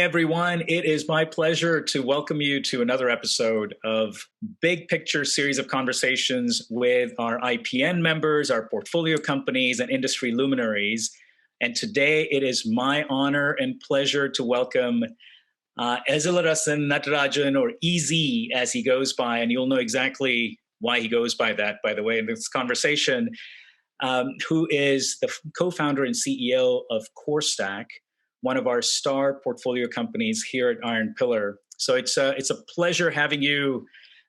everyone. It is my pleasure to welcome you to another episode of Big Picture series of conversations with our IPN members, our portfolio companies, and industry luminaries. And today it is my honor and pleasure to welcome Ezhilarasan, Natarajan, or EZ as he goes by, and you'll know exactly why he goes by that, by the way, in this conversation, who is the co-founder and CEO of CoreStack, one of our star portfolio companies here at Iron Pillar. So it's a pleasure having you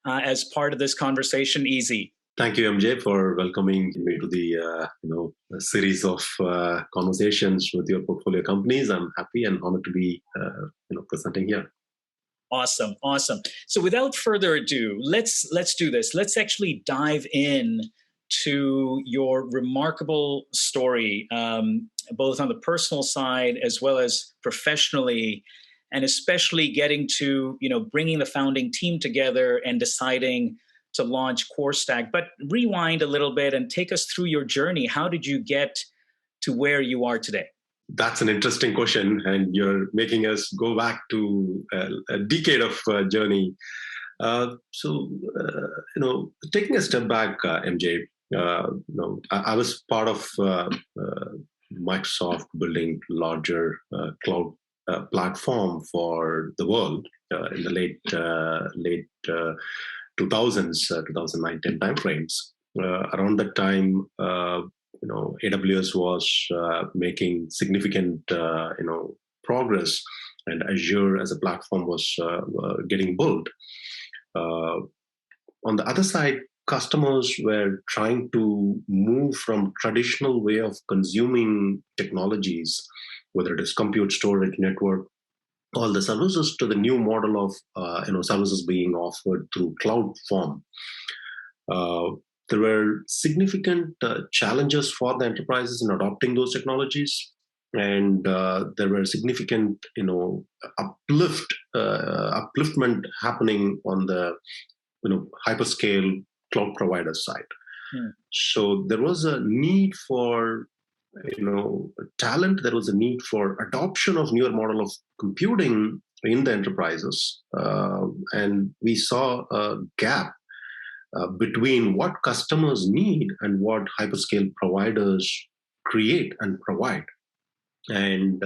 as part of this conversation, EZ. Thank you, MJ, for welcoming me to the a series of conversations with your portfolio companies. I'm happy and honored to be presenting here. Awesome. So without further ado, let's do this. Let's actually dive in to your remarkable story, both on the personal side as well as professionally, and especially getting to bringing the founding team together and deciding to launch CoreStack. But rewind a little bit and take us through your journey. How did you get to where you are today? That's an interesting question, and you're making us go back to a decade of journey. Taking a step back, MJ, I was part of Microsoft building larger cloud platform for the world in the late 2000s, 2009-10 timeframes. Around that time, AWS was making significant progress, and Azure as a platform was getting built. On the other side, customers were trying to move from traditional way of consuming technologies, whether it is compute, storage, network, all the services, to the new model of services being offered through cloud form. There were significant challenges for the enterprises in adopting those technologies, and there were significant upliftment happening on the hyperscale cloud provider side. So there was a need for talent. There was a need for adoption of newer model of computing in the enterprises, and we saw a gap between what customers need and what hyperscale providers create and provide. And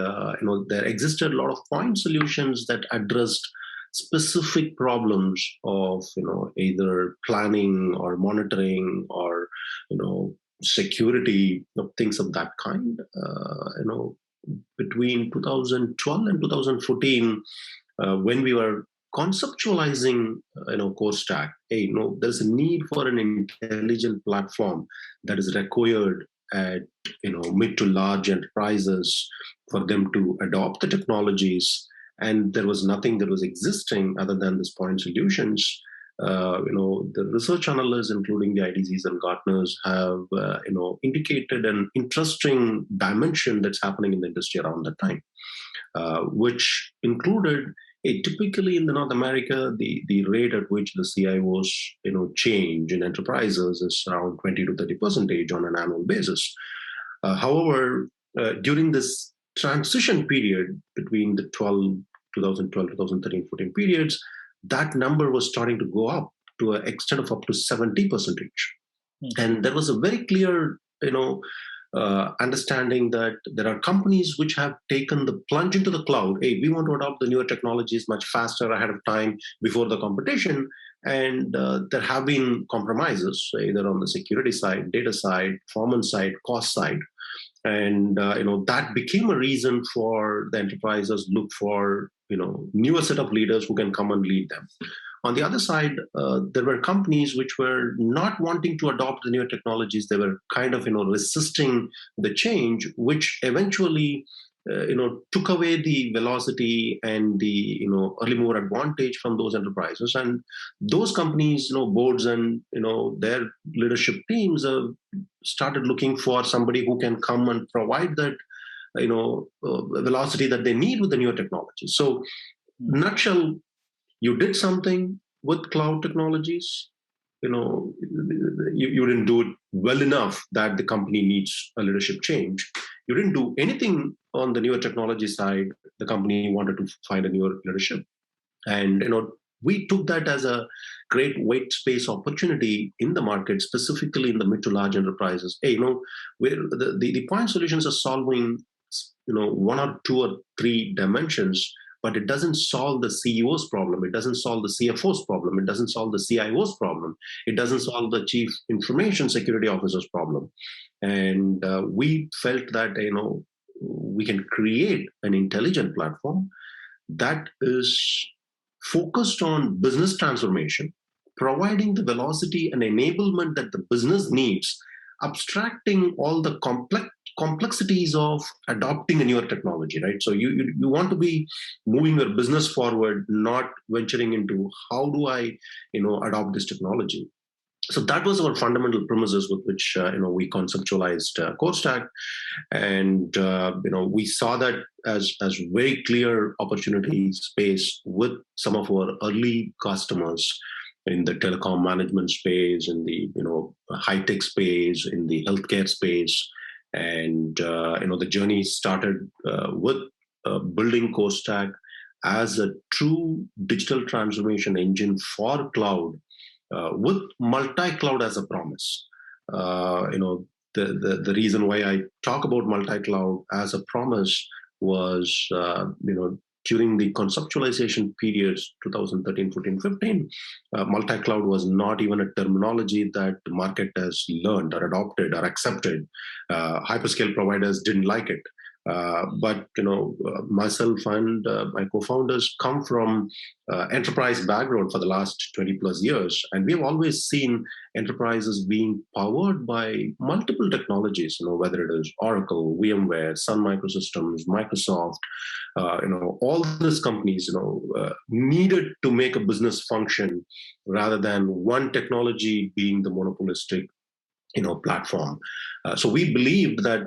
there existed a lot of point solutions that addressed specific problems of either planning or monitoring or security, things of that kind. Between 2012 and 2014, when we were conceptualizing CoreStack, there's a need for an intelligent platform that is required at mid to large enterprises for them to adopt the technologies. And there was nothing that was existing other than these point solutions. The research analysts, including the IDCs and Gartners, have indicated an interesting dimension that's happening in the industry around that time, which included typically in the North America, the rate at which the CIOs change in enterprises is around 20 to 30% on an annual basis. However, during this transition period between the 2012, 2013, 14 periods, that number was starting to go up to an extent of up to 70%. And there was a very clear, understanding that there are companies which have taken the plunge into the cloud. We want to adopt the newer technologies much faster ahead of time before the competition. And there have been compromises, either on the security side, data side, performance side, cost side. And that became a reason for the enterprises look for newer set of leaders who can come and lead them. On the other side, there were companies which were not wanting to adopt the newer technologies. They were kind of resisting the change, which eventually took away the velocity and the early mover advantage from those enterprises. And those companies, boards and their leadership teams started looking for somebody who can come and provide that velocity that they need with the newer technology. So, in a nutshell, you did something with cloud technologies. You didn't do it well enough that the company needs a leadership change. You didn't do anything on the newer technology side, the company wanted to find a newer leadership. And we took that as a great white space opportunity in the market, specifically in the mid to large enterprises. Hey, where the point solutions are solving, one or two or three dimensions, but it doesn't solve the CEO's problem. It doesn't solve the CFO's problem. It doesn't solve the CIO's problem. It doesn't solve the chief information security officer's problem. And we felt that, we can create an intelligent platform that is focused on business transformation, providing the velocity and enablement that the business needs, abstracting all the complexities of adopting a newer technology, right? So you want to be moving your business forward, not venturing into how do I, adopt this technology. So that was our fundamental premises with which we conceptualized CoreStack, and we saw that as very clear opportunity space with some of our early customers in the telecom management space, in the high tech space, in the healthcare space, and the journey started with building CoreStack as a true digital transformation engine for cloud. With multi-cloud as a promise. The reason why I talk about multi-cloud as a promise was, during the conceptualization periods, 2013, 14, 15, multi-cloud was not even a terminology that the market has learned or adopted or accepted. Hyperscale providers didn't like it. But myself and my co-founders come from enterprise background for the last 20 plus years, and we've always seen enterprises being powered by multiple technologies. Whether it is Oracle, VMware, Sun Microsystems, Microsoft. All these companies needed to make a business function rather than one technology being the monopolistic platform. So we believed that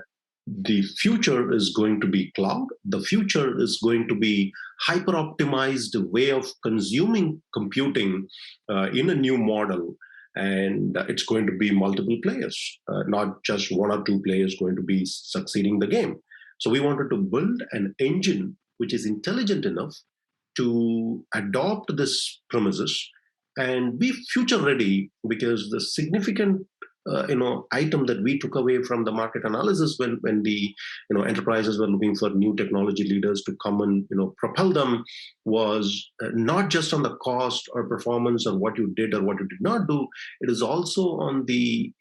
the future is going to be cloud. The future is going to be hyper-optimized way of consuming computing in a new model. And it's going to be multiple players, not just one or two players going to be succeeding the game. So we wanted to build an engine which is intelligent enough to adopt this premises and be future ready, because the significant item that we took away from the market analysis when the enterprises were looking for new technology leaders to come and propel them was not just on the cost or performance or what you did or what you did not do. It is also on the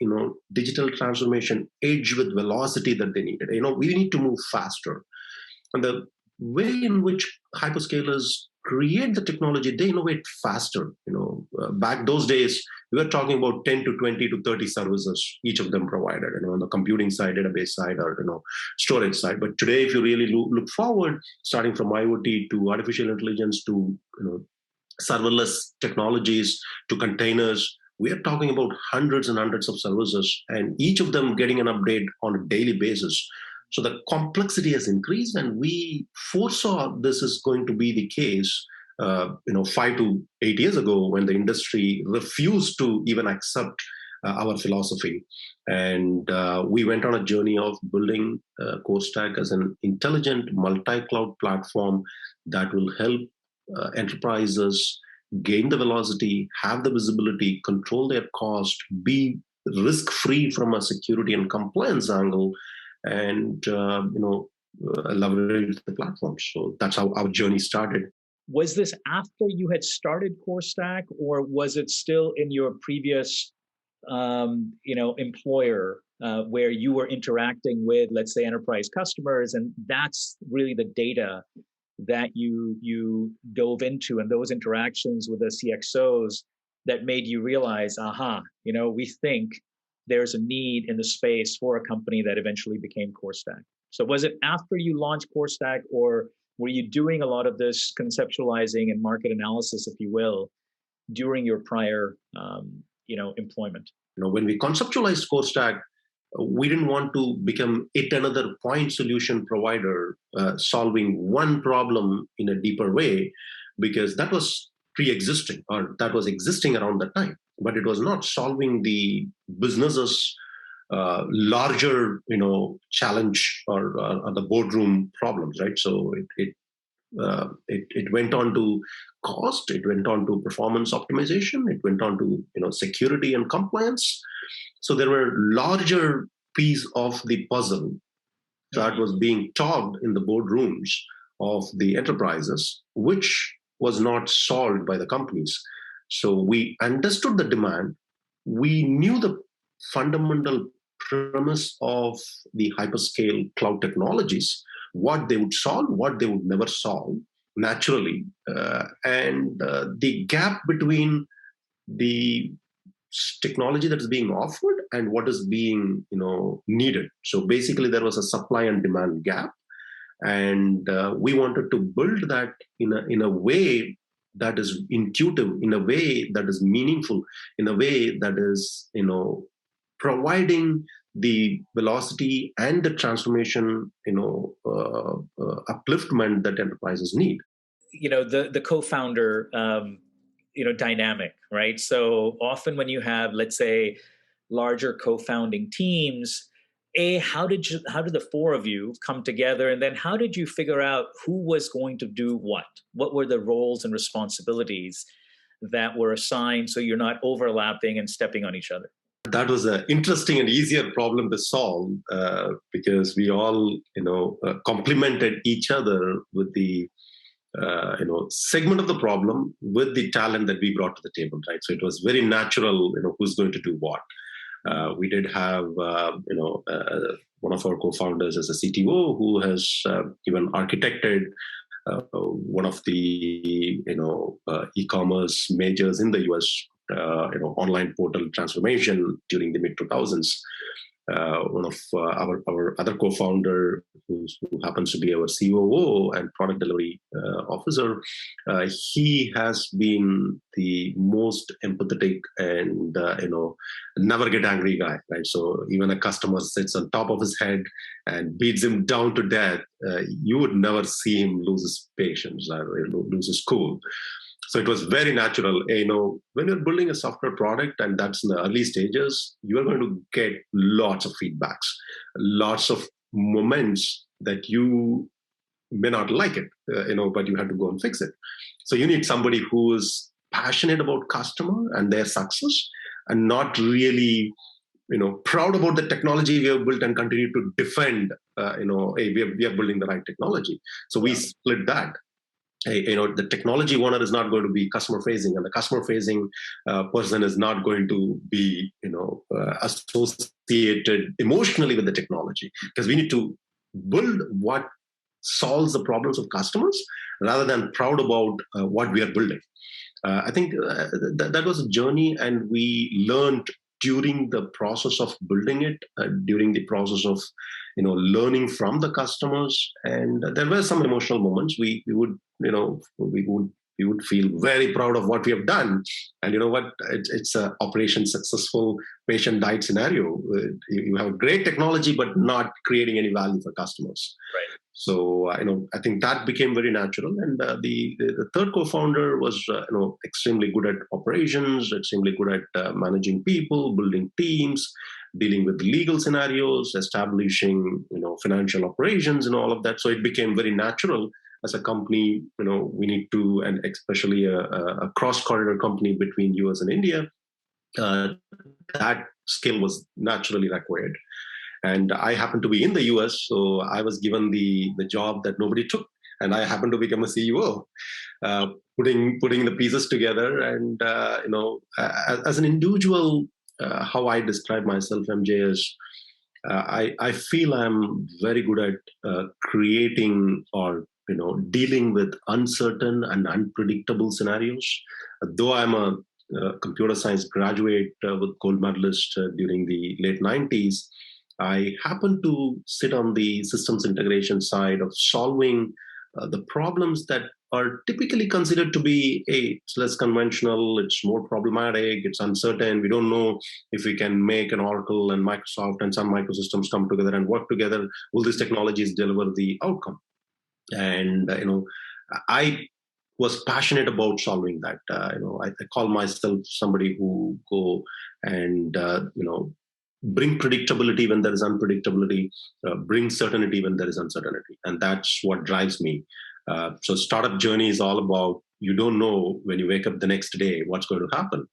digital transformation edge with velocity that they needed. We need to move faster, and the way in which hyperscalers create the technology, they innovate faster. Back those days, we were talking about 10 to 20 to 30 services, each of them provided, on the computing side, database side, or storage side. But today, if you really look forward, starting from IoT to artificial intelligence to serverless technologies to containers, we are talking about hundreds and hundreds of services, and each of them getting an update on a daily basis. So the complexity has increased, and we foresaw this is going to be the case 5 to 8 years ago, when the industry refused to even accept our philosophy. And we went on a journey of building CoreStack as an intelligent multi-cloud platform that will help enterprises gain the velocity, have the visibility, control their cost, be risk-free from a security and compliance angle, and leverage the platform. So that's how our journey started. Was this after you had started CoreStack, or was it still in your previous employer where you were interacting with, let's say, enterprise customers, and that's really the data that you dove into, and those interactions with the CXOs that made you realize, we think there's a need in the space for a company that eventually became CoreStack? So was it after you launched CoreStack, or were you doing a lot of this conceptualizing and market analysis, if you will, during your prior employment? When we conceptualized CoreStack, we didn't want to become yet another point solution provider solving one problem in a deeper way, because that was pre-existing, or that was existing around that time, but it was not solving the business's larger, challenge or the boardroom problems, right? So it went on to cost, it went on to performance optimization, it went on to security and compliance. So there were larger piece of the puzzle that was being talked in the boardrooms of the enterprises, which was not solved by the companies. So we understood the demand. We knew the fundamental premise of the hyperscale cloud technologies, what they would solve, what they would never solve naturally, and the gap between the technology that is being offered and what is being needed. So basically there was a supply and demand gap, and we wanted to build that in a way that is intuitive, in a way that is meaningful, in a way that is providing the velocity and the transformation upliftment that enterprises need. The co-founder dynamic, right? So often when you have, let's say, larger co-founding teams, how did the four of you come together, and then how did you figure out who was going to do what? What were the roles and responsibilities that were assigned so you're not overlapping and stepping on each other? That was an interesting and easier problem to solve because we all complemented each other with the segment of the problem with the talent that we brought to the table, right? So it was very natural, who's going to do what. We did have, one of our co-founders as a CTO who has even architected one of the, e-commerce majors in the US, online portal transformation during the mid 2000s. One of our other co-founder, who happens to be our COO and product delivery officer, he has been the most empathetic and never get angry guy, right? So even a customer sits on top of his head and beats him down to death, you would never see him lose his patience or lose his cool. So it was very natural. When you're building a software product and that's in the early stages, you are going to get lots of feedbacks, lots of moments that you may not like it, but you have to go and fix it. So you need somebody who is passionate about customer and their success, and not really, proud about the technology we have built and continue to defend, hey, we are building the right technology. So we split that. The technology owner is not going to be customer facing, and the customer facing person is not going to be associated emotionally with the technology, because we need to build what solves the problems of customers rather than proud about what we are building. I think that was a journey, and we learned during the process of building it, during the process of learning from the customers. And there were some emotional moments. We would feel very proud of what we have done, and it's a operation successful, patient died scenario. You have great technology but not creating any value for customers, right? So I think that became very natural. And the third co-founder was extremely good at operations, extremely good at managing people, building teams, dealing with legal scenarios, establishing financial operations and all of that. So it became very natural. As a company, we need to, and especially a cross-corridor company between US and India, that skill was naturally required. And I happened to be in the US, so I was given the job that nobody took, and I happened to become a CEO, putting the pieces together. And as an individual, how I describe myself, MJ, is I feel I'm very good at creating or dealing with uncertain and unpredictable scenarios. Though I'm a computer science graduate with gold medalist during the late 90s, I happen to sit on the systems integration side of solving the problems that are typically considered to be, hey, it's less conventional, it's more problematic, it's uncertain. We don't know if we can make an Oracle and Microsoft and some microsystems come together and work together. Will these technologies deliver the outcome? And I was passionate about solving that. I call myself somebody who go and bring predictability when there is unpredictability, bring certainty when there is uncertainty. And that's what drives me. So startup journey is all about, you don't know when you wake up the next day what's going to happen.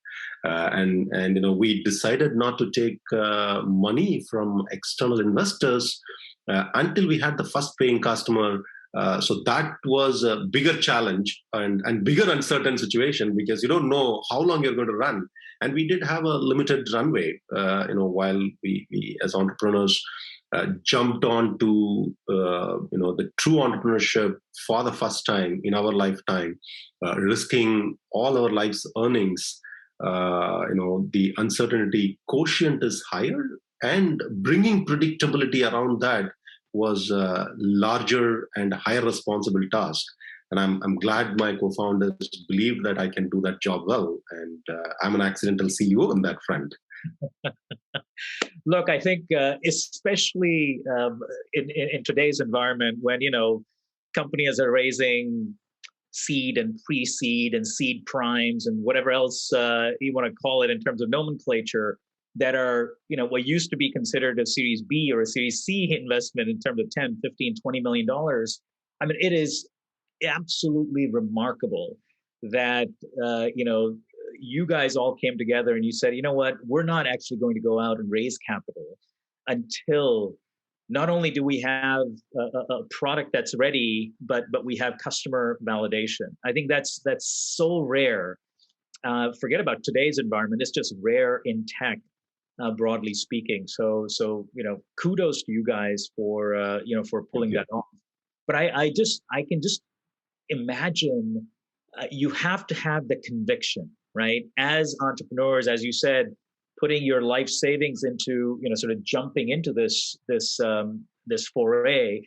And we decided not to take money from external investors until we had the first paying customer. So that was a bigger challenge and bigger uncertain situation, because you don't know how long you're going to run. And we did have a limited runway, while we as entrepreneurs jumped on to the true entrepreneurship for the first time in our lifetime, risking all our life's earnings. The uncertainty quotient is higher, and bringing predictability around that was a larger and higher responsible task. And I'm glad my co-founders believe that I can do that job well. And I'm an accidental CEO on that front. Look, I think especially in today's environment, when companies are raising seed and pre-seed and seed primes and whatever else you want to call it in terms of nomenclature, that are what used to be considered a Series B or a Series C investment in terms of 10, 15, $20 million. I mean, it is absolutely remarkable that you guys all came together and you said, you know what, we're not actually going to go out and raise capital until not only do we have a product that's ready, but we have customer validation. I think that's so rare. Forget about today's environment; it's just rare in tech, broadly speaking. So kudos to you guys for pulling that off. But I can just imagine you have to have the conviction, right? As entrepreneurs, as you said, putting your life savings into, sort of jumping into this foray,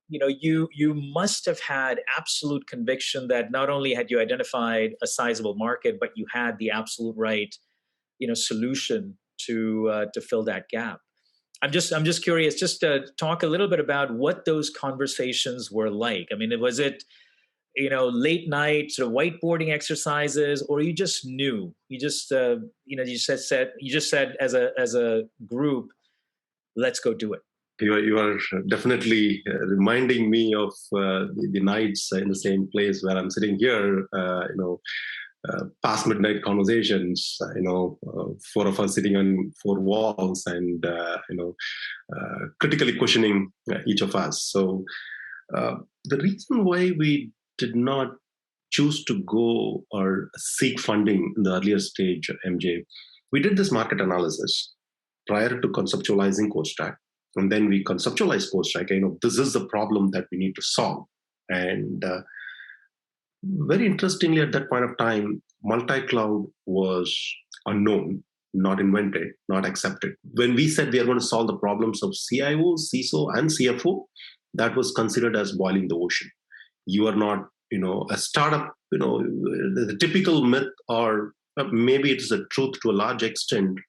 you must have had absolute conviction that not only had you identified a sizable market, but you had the absolute right, solution to fill that gap. I'm just curious, just to talk a little bit about what those conversations were like. I mean, was it, late night sort of whiteboarding exercises, or you just knew, you just said as a group, let's go do it. You are definitely reminding me of the nights in the same place where I'm sitting here, past midnight conversations, four of us sitting on four walls and, critically questioning each of us. So the reason why we did not choose to go or seek funding in the earlier stage, MJ, we did this market analysis prior to conceptualizing CoreStack. And then we conceptualized CoreStack. This is the problem that we need to solve. And very interestingly, at that point of time, multi-cloud was unknown, not invented, not accepted. When we said we are going to solve the problems of CIO, CISO, and CFO, that was considered as boiling the ocean. You are not, a startup, the typical myth, or maybe it's a truth to a large extent.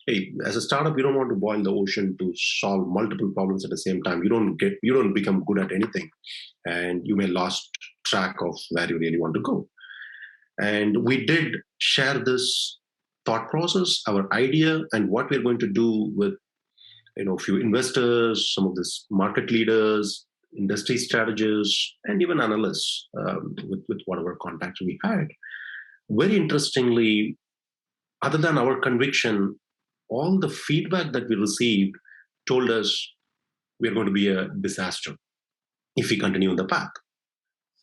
Hey, as a startup, you don't want to boil the ocean to solve multiple problems at the same time. You don't become good at anything, and you may lose track of where you really want to go. And we did share this thought process, our idea, and what we're going to do with a few investors, some of these market leaders, industry strategists, and even analysts with whatever contacts we had. Very interestingly, other than our conviction, all the feedback that we received told us we're going to be a disaster if we continue on the path.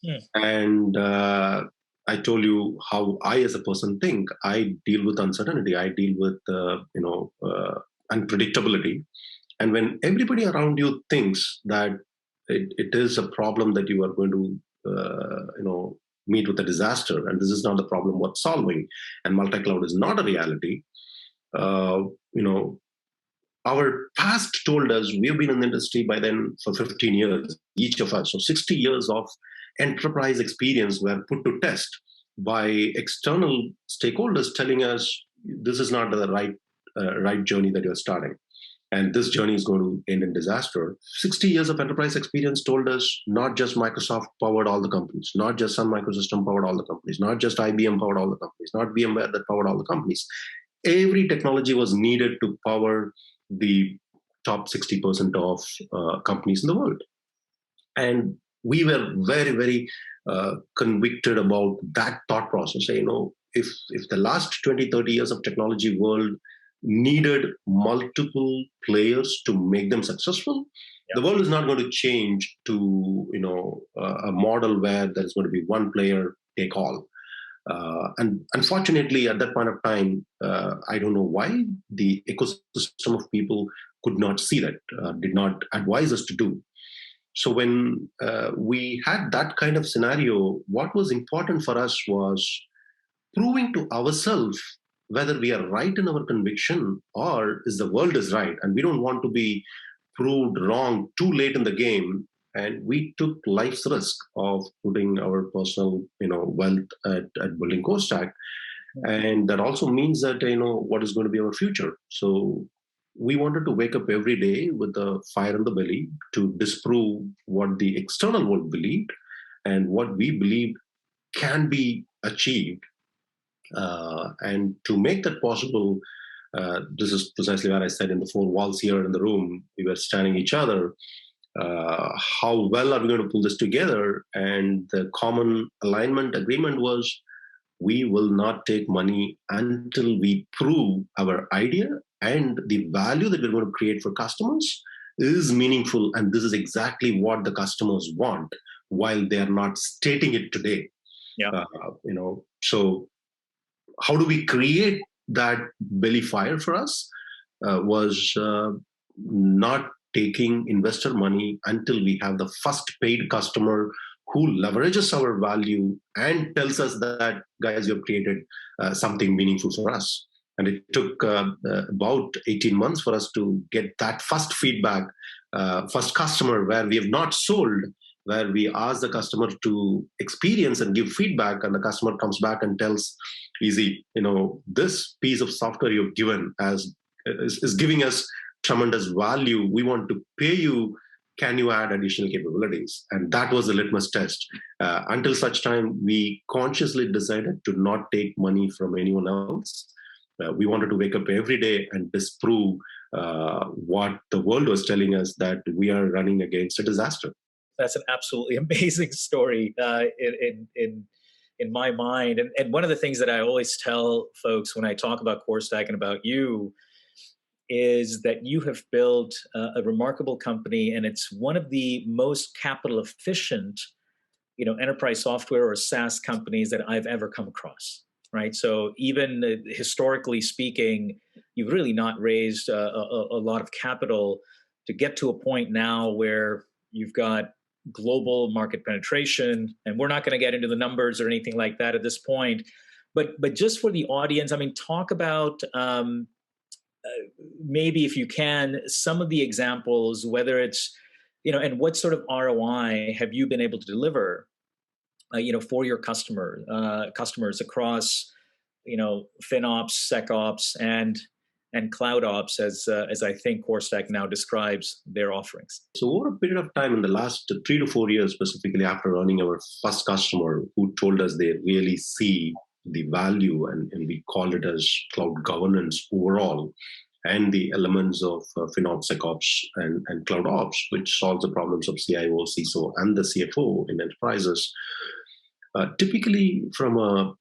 Yeah. And I told you how I, as a person, think. I deal with uncertainty. I deal with unpredictability. And when everybody around you thinks that it is a problem that you are going to meet with a disaster, and this is not the problem worth solving, and multi-cloud is not a reality, our past told us, we've been in the industry by then for 15 years, each of us. So 60 years of enterprise experience were put to test by external stakeholders telling us this is not the right journey that you're starting. And this journey is going to end in disaster. 60 years of enterprise experience told us not just Microsoft powered all the companies, not just Sun Microsystem powered all the companies, not just IBM powered all the companies, not VMware that powered all the companies. every technology was needed to power the top 60% of companies in the world. And we were very, very convicted about that thought process. If the last 20, 30 years of technology world needed multiple players to make them successful, the world is not going to change to a model where there is going to be one player take all. And unfortunately, at that point of time, I don't know why the ecosystem of people could not see that, did not advise us to do. So when we had that kind of scenario, what was important for us was proving to ourselves whether we are right in our conviction or is the world is right. And we don't want to be proved wrong too late in the game. And we took life's risk of putting our personal, wealth at building CoreStack. And that also means that, what is going to be our future. So we wanted to wake up every day with a fire in the belly to disprove what the external world believed and what we believed can be achieved. And to make that possible, this is precisely what I said in the four walls here in the room. We were standing each other. How well are we going to pull this together? And the common alignment agreement was we will not take money until we prove our idea and the value that we're going to create for customers is meaningful. And this is exactly what the customers want while they're not stating it today. Yeah. So how do we create that belly fire for us was not taking investor money until we have the first paid customer who leverages our value and tells us that, guys, you've created something meaningful for us. And it took about 18 months for us to get that first feedback, first customer where we have not sold, where we ask the customer to experience and give feedback, and the customer comes back and tells Easy, this piece of software you've given is giving us tremendous value. We want to pay you. Can you add additional capabilities? And that was the litmus test. Until such time, we consciously decided to not take money from anyone else. We wanted to wake up every day and disprove what the world was telling us, that we are running against a disaster. That's an absolutely amazing story in my mind. And one of the things that I always tell folks when I talk about CoreStack and about you is that you have built a remarkable company, and it's one of the most capital efficient, enterprise software or SaaS companies that I've ever come across. Right. So even historically speaking, you've really not raised a lot of capital to get to a point now where you've got global market penetration. And we're not going to get into the numbers or anything like that at this point. But just for the audience, talk about maybe, if you can, some of the examples, whether it's, and what sort of ROI have you been able to deliver for your customers across, FinOps, SecOps, and Cloud Ops, as I think CoreStack now describes their offerings. So over a period of time, in the last 3 to 4 years, specifically after running our first customer who told us they really see the value, and we call it as cloud governance overall, and the elements of FinOps, SecOps, and Cloud Ops, which solves the problems of CIO, CISO, and the CFO in enterprises. Typically, from a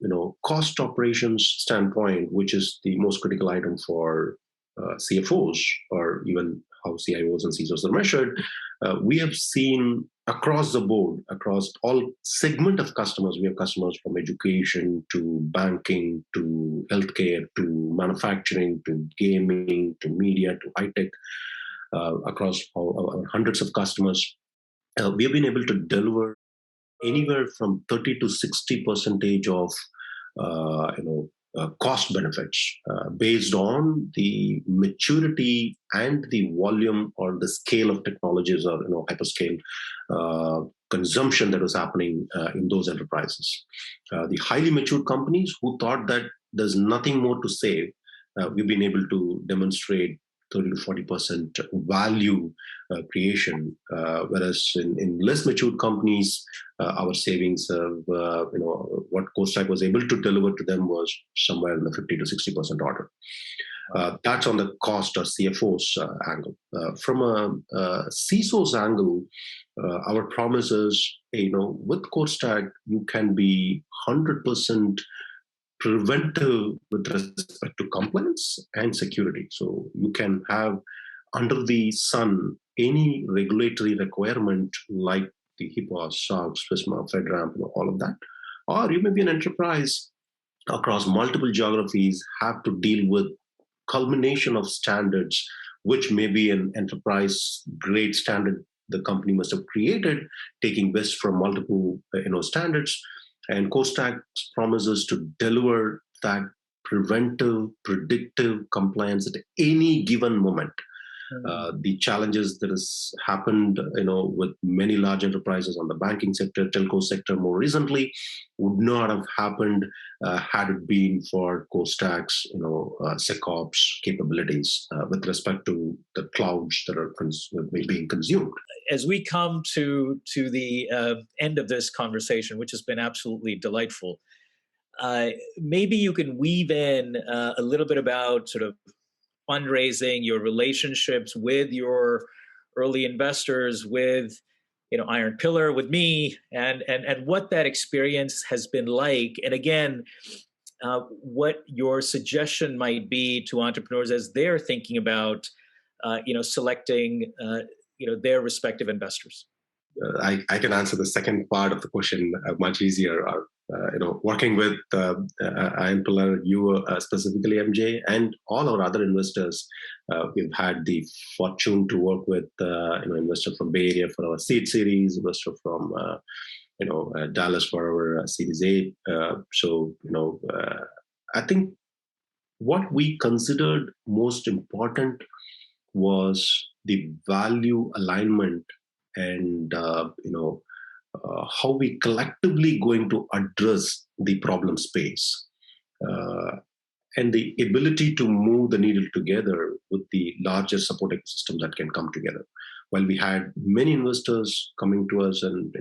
cost operations standpoint, which is the most critical item for CFOs, or even how CIOs and CISOs are measured, we have seen across the board, across all segment of customers. We have customers from education to banking to healthcare to manufacturing to gaming to media to high tech. Across our hundreds of customers, we have been able to deliver anywhere from 30 to 60% of cost benefits based on the maturity and the volume or the scale of technologies, or hyperscale consumption that was happening in those enterprises. The highly matured companies who thought that there's nothing more to save, we've been able to demonstrate 30 to 40% value creation, whereas in less matured companies, our savings of what CoreStack was able to deliver to them was somewhere in the 50 to 60% order. That's on the cost or CFO's angle. From a CISO's angle, our promise is, with CoreStack, you can be 100% preventive with respect to compliance and security. So you can have under the sun any regulatory requirement like the HIPAA, SOX, FISMA, FedRAMP, all of that. Or you may be an enterprise across multiple geographies, have to deal with culmination of standards, which may be an enterprise grade standard the company must have created, taking best from multiple standards. And CoreStack promises to deliver that preventive, predictive compliance at any given moment. The challenges that has happened, with many large enterprises on the banking sector, telco sector more recently, would not have happened had it been for CoreStack's, SecOps capabilities with respect to the clouds that are being consumed. As we come to the end of this conversation, which has been absolutely delightful, maybe you can weave in a little bit about sort of fundraising, your relationships with your early investors, with Iron Pillar, with me, and what that experience has been like. And again, what your suggestion might be to entrepreneurs as they're thinking about selecting their respective investors. I can answer the second part of the question much easier. Working with Iron Pillar, you specifically, MJ, and all our other investors, we've had the fortune to work with investor from Bay Area for our seed series, investor from Dallas for our Series A. I think what we considered most important was the value alignment and how we collectively going to address the problem space and the ability to move the needle together with the larger support ecosystem that can come together. While we had many investors coming to us and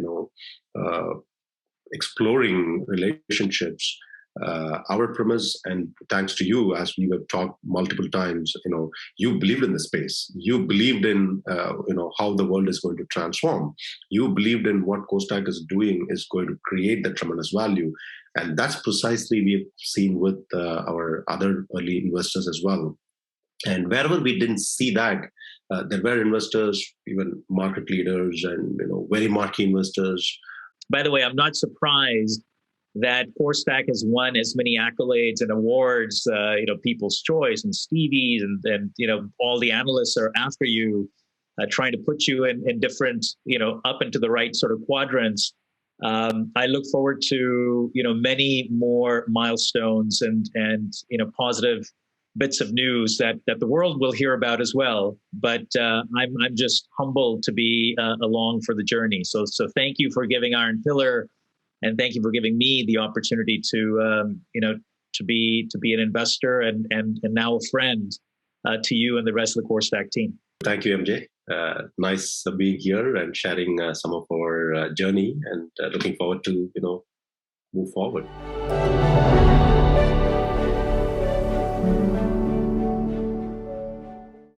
exploring relationships, our premise, and thanks to you, as we have talked multiple times, you believed in the space. You believed in, how the world is going to transform. You believed in what CoreStack is doing is going to create that tremendous value. And that's precisely we've seen with our other early investors as well. And wherever we didn't see that, there were investors, even market leaders and, very marquee investors. By the way, I'm not surprised that CoreStack has won as many accolades and awards, People's Choice and Stevie's, and all the analysts are after you, trying to put you in different, up into the right sort of quadrants. I look forward to, many more milestones and positive bits of news that the world will hear about as well. But I'm just humbled to be along for the journey. So thank you for giving Iron Pillar, and thank you for giving me the opportunity to be an investor and now a friend to you and the rest of the CoreStack team. Thank you, MJ. Nice being here and sharing some of our journey, and looking forward to move forward.